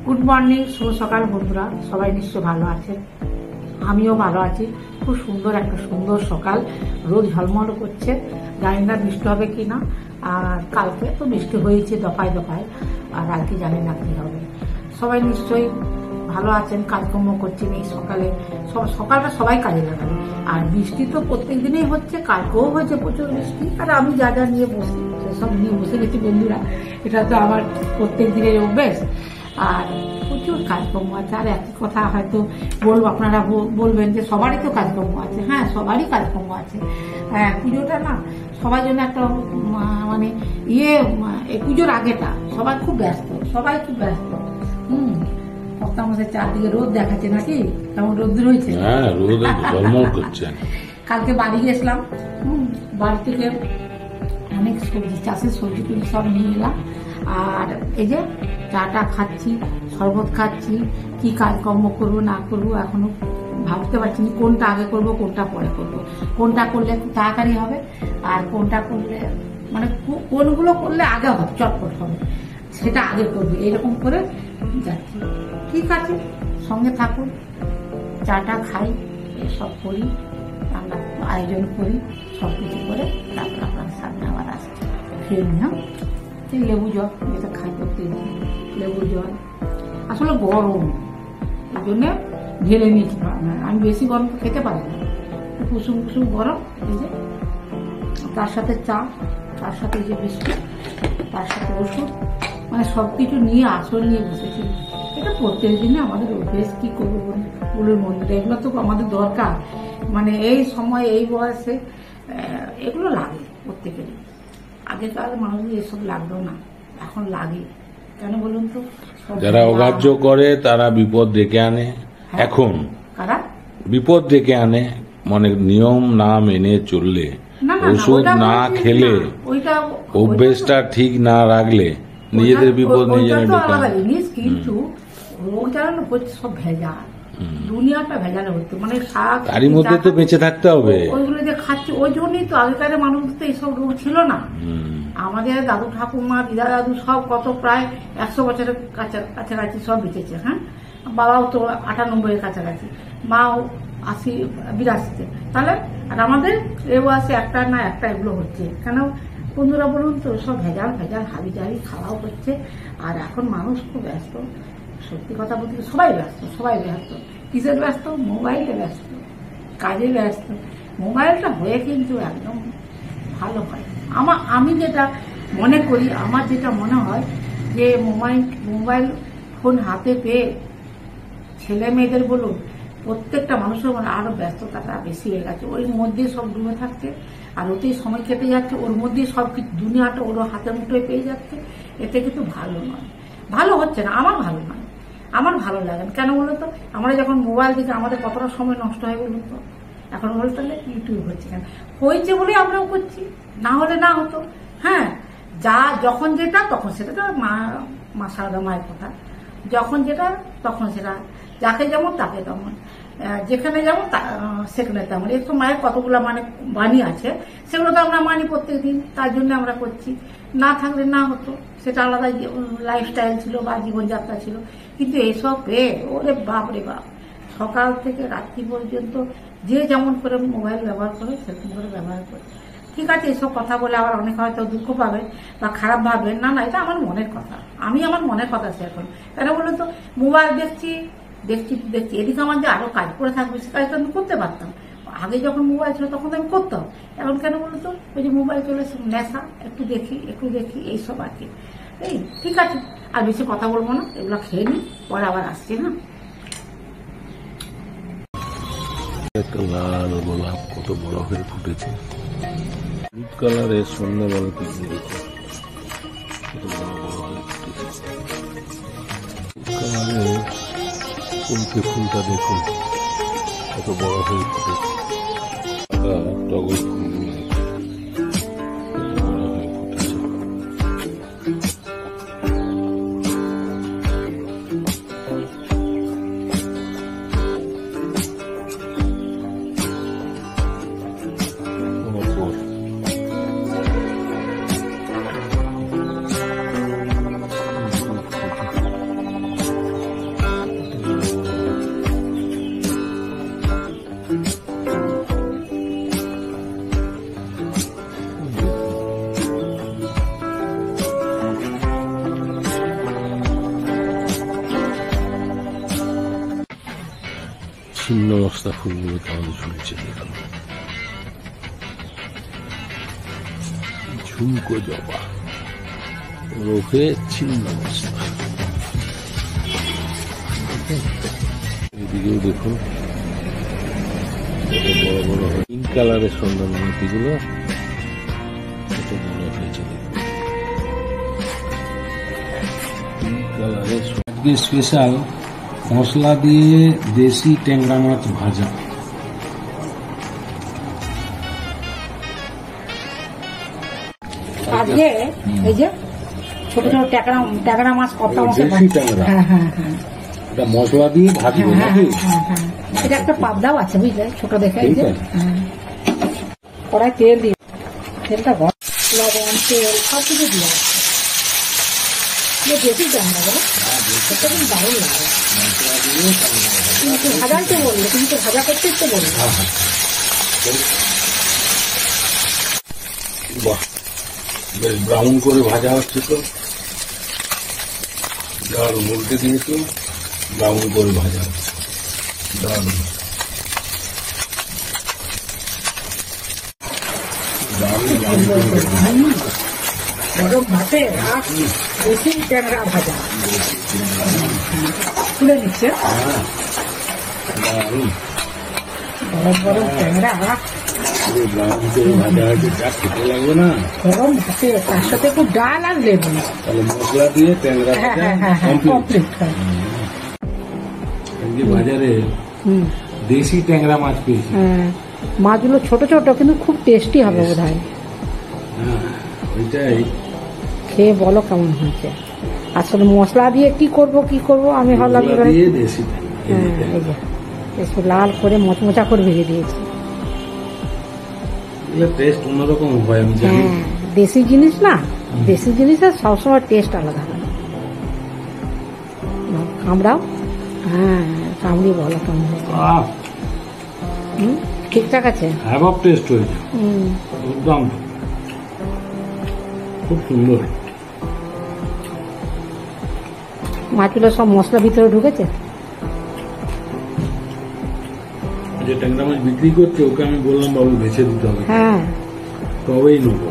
Good morning, শুভ সকাল বন্ধুরা। সবাই নিশ্চয় ভালো আছে, আমিও ভালো আছি। খুব সুন্দর একটা সুন্দর সকাল, রোদ ঝলমল করছে। জানি না বৃষ্টি হবে কি না। আর কালকে তো বৃষ্টি হয়েছে দফায় দফায়, আর আজকে জানি না কি হবে। সবাই নিশ্চয়ই ভালো আছেন, কাজকর্ম করছেন এই সকালে। সকালটা সবাই কাজে লাগাবে। আর বৃষ্টি তো প্রত্যেক দিনেই হচ্ছে, কালকেও হয়েছে প্রচুর বৃষ্টি। আর আমি যা যা নিয়ে বসি সেসব নিয়ে বসে গেছি বন্ধুরা। এটা তো আমার প্রত্যেক দিনের অভ্যেস। আর প্রচুর কাজকর্ম আছে। আর একই কথা হয়তো বলবো, আপনারা বলবেন যে সবারই তো কাজকর্ম আছে। হ্যাঁ, সবারই কাজকর্ম আছে। হ্যাঁ, পুজোটা না সবার জন্য একটা মানে এই পুজোর আগেটা সবাই খুব ব্যস্ত, সবাই খুব ব্যস্ত। আমাদের চারদিকে রোদ দেখাচ্ছে নাকি? কেমন রোদ রয়েছে? হ্যাঁ, রোদ ঝলমল করছে। কালকে বাড়ি গেছিলাম, বাড়ি থেকে অনেক সবজি, চাষের সবজি টুবজি সব নিয়ে এলাম। আর এই যে চাটা খাচ্ছি, শরবত খাচ্ছি। কি কাজকর্ম করবো না করবো এখনো ভাবতে পারছি না, কোনটা আগে করবো কোনটা পরে করবো, কোনটা করলে একটু তাড়াতাড়ি হবে আর কোনটা করলে মানে কোনগুলো করলে আগে হবে, চটপট হবে, সেটা আগে করবে, এরকম করে যাচ্ছি। ঠিক আছে, সঙ্গে থাকুন, চাটা খাই, এসব করি, রান্না আয়োজন করি, সব কিছু করে তারপর আপনার সামনে আবার আসছি। খেয়ে নি। হ্যাঁ, লেবু জল যেটা খাই প্রত্যেকদিন, লেবু জল। আসলে গরম, এই জন্যে ঢেলে নিয়েছি। আমি বেশি গরম তো খেতে পারি না, কুসুম কুসুম গরম। এই যে তার সাথে চা, তার সাথে যে বিস্কুট, তার সাথে ওষুধ, মানে সব কিছু নিয়ে আসল নিয়ে বসেছি। এটা প্রত্যেক দিনে আমাদের অভ্যেস। কি করবো ফুলের মন্দিরে, এগুলো তো আমাদের দরকার। মানে এই সময় এই বয়সে এগুলো লাগে প্রত্যেকেরই। আগেকার মানুষদের এসব লাগতো না, এখন লাগে। কেন বলুন তো? যারা অগ্রাহ্য করে তারা বিপদ ডেকে আনে। এখন কারা বিপদ ডেকে আনে, মানে নিয়ম না মেনে চললে, ওষুধ না খেলে, অভ্যেসটা ঠিক না রাখলে নিজেদের বিপদ নিজেরা ডেকে আনে। কিন্তু রোগ জ্বালানো হচ্ছে সব ভেজাল, দুনিয়াটা ভেজালে হচ্ছে। মানে শাক, তারই মধ্যে তো বেঁচে থাকতে হবে। ওইগুলো যে খাচ্ছে, ওই জন্যই তো আগেকার মানুষ তো এইসব রোগ ছিল না। আমাদের দাদু ঠাকুমা, দিদা দাদু সব কত প্রায় 100 বছরের কাছাকাছি সব বেঁচেছে। হ্যাঁ, বাবাও তো 98-এর কাছাকাছি, মাও 80-82-তে। তাহলে আর আমাদের এ বয়সে একটা না একটা এগুলো হচ্ছে কেন বন্ধুরা বলুন তো? সব ভেজাল ভেজাল হাবি জাবি খাওয়াও হচ্ছে। আর এখন মানুষ খুব ব্যস্ত, সত্যি কথা বলতে সবাই ব্যস্ত। সবাই ব্যস্ত কিসের ব্যস্ত? মোবাইলে ব্যস্ত, কাজে ব্যস্ত। মোবাইলটা হয়ে কিন্তু একদম ভালো হয়। আমি যেটা মনে করি, আমার যেটা মনে হয় যে মোবাইল ফোন হাতে পেয়ে ছেলে মেয়েদের বলুন, প্রত্যেকটা মানুষের মনে আরো ব্যস্ততাটা বেশি হয়ে গেছে। ওর মধ্যে সব ডুবে থাকছে, আর ওতেই সময় কেটে যাচ্ছে। ওর মধ্যে সব কিছু দুনিয়াটা ওর হাতের মুঠোয় পেয়ে যাচ্ছে। এতে কিন্তু ভালো নয়, ভালো হচ্ছে না। আমার ভালো নয়, আমার ভালো লাগে না। কেন বলুন তো? আমরা যখন মোবাইল দেখি আমাদের কতটা সময় নষ্ট হয় বলুন তো? এখন বলতে ইউটিউব হচ্ছে, কেন হয়েছে বলে আমরাও করছি, না হলে না হতো। হ্যাঁ, যখন যেটা তখন সেটা তো মা সারদা মায়ের কথা, যখন যেটা তখন সেটা, যাকে যেমন তাকে তেমন, যেখানে যেমন সেখানে তেমন। এর তো মায়ের কতগুলো মানে বাণী আছে, সেগুলো তো আমরা মানি প্রত্যেকদিন, তার জন্য আমরা করছি। না থাকলে না হতো, সেটা আলাদা লাইফস্টাইল ছিল বা জীবনযাত্রা ছিল। কিন্তু এইসব ওরে বাপ রে বাপ, সকাল থেকে রাত্রি পর্যন্ত যে যেমন করে মোবাইল ব্যবহার করে সেরকম করে ব্যবহার করে। ঠিক আছে, এসব কথা বলে আবার অনেক হয়তো দুঃখ পাবেন বা খারাপ ভাববেন। না না, এটা আমার মনের কথা, আমি আমার মনের কথা শেয়ার করি। কেন বলুন তো? মোবাইল দেখছি দেখছি দেখছি, এদিকে আমার যে আরো কাজ করে থাকবে সে কাজটা আমি করতে পারতাম। আগে যখন মোবাইল ছিল তখন আমি করতাম, এখন কেন বলুন তো? ওই যে মোবাইল চলে নেশা, একটু দেখি এইসব আর কি। এই ঠিক আছে, আর বেশি কথা বলবো না, এগুলো খেয়ে নি, পরে আবার আসছে। না একটা লাল গোলাপ কত বড় হয়ে ফুটেছে, হলুদ কালারের সন্ধ্যাবেলা পিছনে দেখো কত বড় বড় হয়ে ফুটেছে। কালারের কলকে ফুলটা দেখুন কত বড় হয়ে ফুটেছে। টগর ফুলগুলো কত বড় হয়ে ফুটেছে। ছিন্ন মস্তা ফুলগুলো কেমন ঝুলছে দেখুন, ঝুমকো জবা ওরফে ছিন্ন মস্তা। এদিকেও দেখুন বড় বড় পিঙ্ক কালারের সুন্দরবনগুলো কত বড় হয়েছে দেখুন, পিঙ্ক কালারের। আজকে স্পেশাল মশলা দিয়ে দেশি ট্যাংরা মাছ ভাজা। আজকে এই যে ছোট ছোট ট্যাংরা মাছ কত দেশি ট্যাংরা, হ্যাঁ হ্যাঁ হ্যাঁ, এটা মশলা দিয়ে ভাজবে নাকি? এটা একটা পাবদাও আছে বুঝলে, ছোট দেখে। ঠিক আছে। কড়াই তেল দিয়ে, তেলটা লবণ তেল সব কিছু দিয়ে আছে। দেশি ট্যাংরা বলো, সেটা কিন্তু দারুণ লাগে। কিন্তু ভাজাই তো বললো, তুমি তো ভাজা করতেই তো বললো। বাহ, বেশ ব্রাউন করে ভাজা হচ্ছে তো, দারুণ। উল্টে দিয়ে তো ব্রাউন করে ভাজা হচ্ছে, দারুণ গরম ভাতে দেশি ট্যাংরা ভাজা তুলে নিচ্ছে। দারুণ গরম গরম ট্যাংরা ব্রাউন করে ভাজা হয়েছে, যা খেতে লাগবে না। গরম ভাতে, তার সাথে একটু ডাল আর লেবু। তাহলে মশলা দিয়ে ট্যাংরা কমপ্লিট। বাজারে দেশি ট্যাংরা মাছ পেয়েছি। মাছগুলো ছোট ছোট কিন্তু খুব টেস্টি হবে বোধ হয়। ওইটাই খেয়ে বলো কেমন হয়েছে। আসলে মশলা দিয়ে কি করব আমি ভাবলাম দেশি একটু লাল করে মচমচা করে ভেজে দিয়েছি। টেস্ট অন্যরকম হয়, আমি জানি। দেশি জিনিস না, দেশি জিনিসের সবসময় টেস্ট আলাদা হয়। কামড়াও, কামড়ি বলো কেমন হয়েছে। ঠিকঠাক আছে, হ্যাভ টেস্ট হয়েছে একদম, খুব সুন্দর। মাছগুলো সব মশলা ভিতরে ঢুকেছে। যে ট্যাংরা মাছ বিক্রি করছে ওকে আমি বললাম বাবু বেছে দিতে হবে, তবেই নেবো।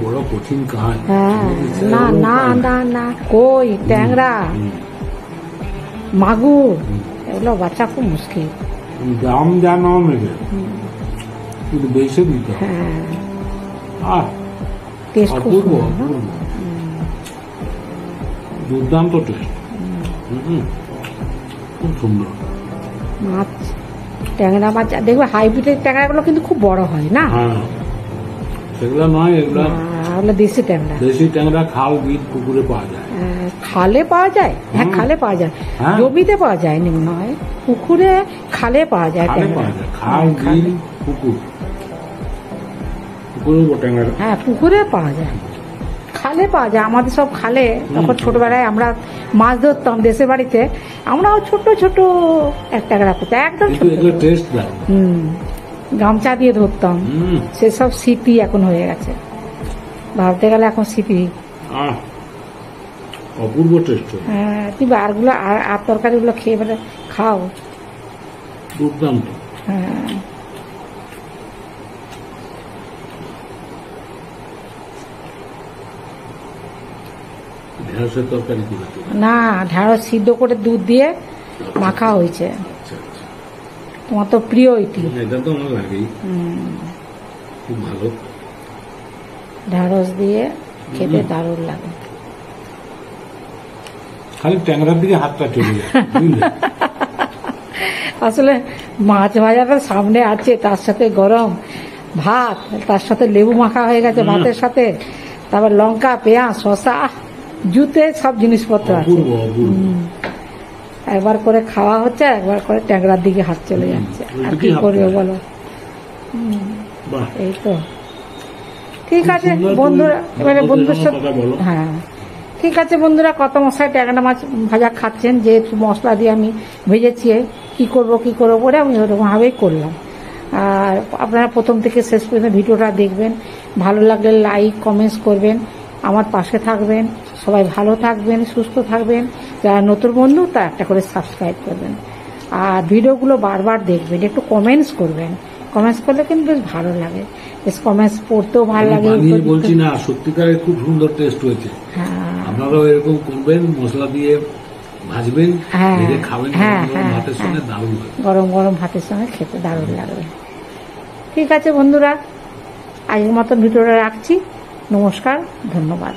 বড় কঠিন কাজ। না না না না, কই ট্যাংরা মাগুর এগুলো বাচ্চা খুব মুশকিল। দাম যা নাও নেবে কিন্তু বেছে দিতে হবে। অপূর্ব অপূর্ব, দুর্দান্ত টেস্ট, খুব সুন্দর মাছ। ট্যাংরা মাছ দেখবে হাইব্রিডের ট্যাংরাগুলো কিন্তু খুব বড় হয় না। সেগুলো নয়, এগুলো দেশি ট্যাংরা। দেশি ট্যাংরা খাল বিল পুকুরে পাওয়া যায়। খালে পাওয়া যায়, খালে পাওয়া যায়, জমিতে পাওয়া যায় নি মনে হয়, পুকুরে খালে পাওয়া যায় ট্যাংরা। খাল বিল পুকুর, পুকুরে ট্যাংরা, পুকুরে পাওয়া যায়, খালে পাওয়া যায়। আমাদের সব খালে, তখন ছোটবেলায় আমরা মাছ ধরতাম দেশের বাড়িতে, আমরাও ছোট ছোট ট্যাংরা পেতাম, একদম গামছা দিয়ে ধরতাম। সেসব স্মৃতি এখন হয়ে গেছে, ভাবতে গেলে এখন স্মৃতি। অপূর্ব টেস্ট। তুমি আরগুলো আর তরকারিগুলো খেয়ে মানে খাও, দুর্দান্ত। ঢেঁড়সের তরকারি না, ঢেঁড়স সিদ্ধ করে দুধ দিয়ে মাখা হয়েছে। তোমার তো প্রিয় এটি। এটা তো আমার লাগেই, খুব ভালো। ঢেঁড়স দিয়ে খেতে দারুণ লাগে। খালি ট্যাংরার দিকে হাতটা চলে যায়। আসলে মাছ ভাজাটা সামনে আছে, তার সাথে গরম ভাত, তার সাথে লেবু মাখা হয়ে গেছে ভাতের সাথে, তারপর লঙ্কা পেঁয়াজ শসা জুতে সব জিনিসপত্র আছে। একবার করে খাওয়া হচ্ছে, একবার করে ট্যাংরার দিকে হাত চলে যাচ্ছে। আর কি করবে বলো। এই তো ঠিক আছে বন্ধুরা, এবারে বন্ধুর সাথে ঠিক আছে বন্ধুরা, কত মশাই ট্যাংরা মাছ ভাজা খাচ্ছেন, যেহেতু মশলা দিয়ে আমি ভেজেছি, কি করব বলে আমি ওরকম ভাবেই করলাম। আর আপনারা প্রথম থেকে শেষ পর্যন্ত ভিডিওটা দেখবেন, ভালো লাগলে লাইক কমেন্টস করবেন, আমার পাশে থাকবেন। সবাই ভালো থাকবেন, সুস্থ থাকবেন। যারা নতুন বন্ধু তারা একটা করে সাবস্ক্রাইব করবেন। আর ভিডিওগুলো বারবার দেখবেন, একটু কমেন্টস করবেন। কমেন্টস করলে কিন্তু বেশ ভালো লাগে, বেশ কমেন্টস পড়তেও ভালো লাগে। বলছি না, সত্যিকারের খুব সুন্দর টেস্ট হয়েছে। হ্যাঁ, আপনারাও এরকম করবেন, মশলা দিয়ে ভাজবেন, ভেজে খাবেন, ভাতের সঙ্গে দারুণ হবে। গরম গরম ভাতের সঙ্গে খেতে দারুণ লাগবে। ঠিক আছে বন্ধুরা, আজকের মতো ভিডিওটা রাখছি। নমস্কার, ধন্যবাদ।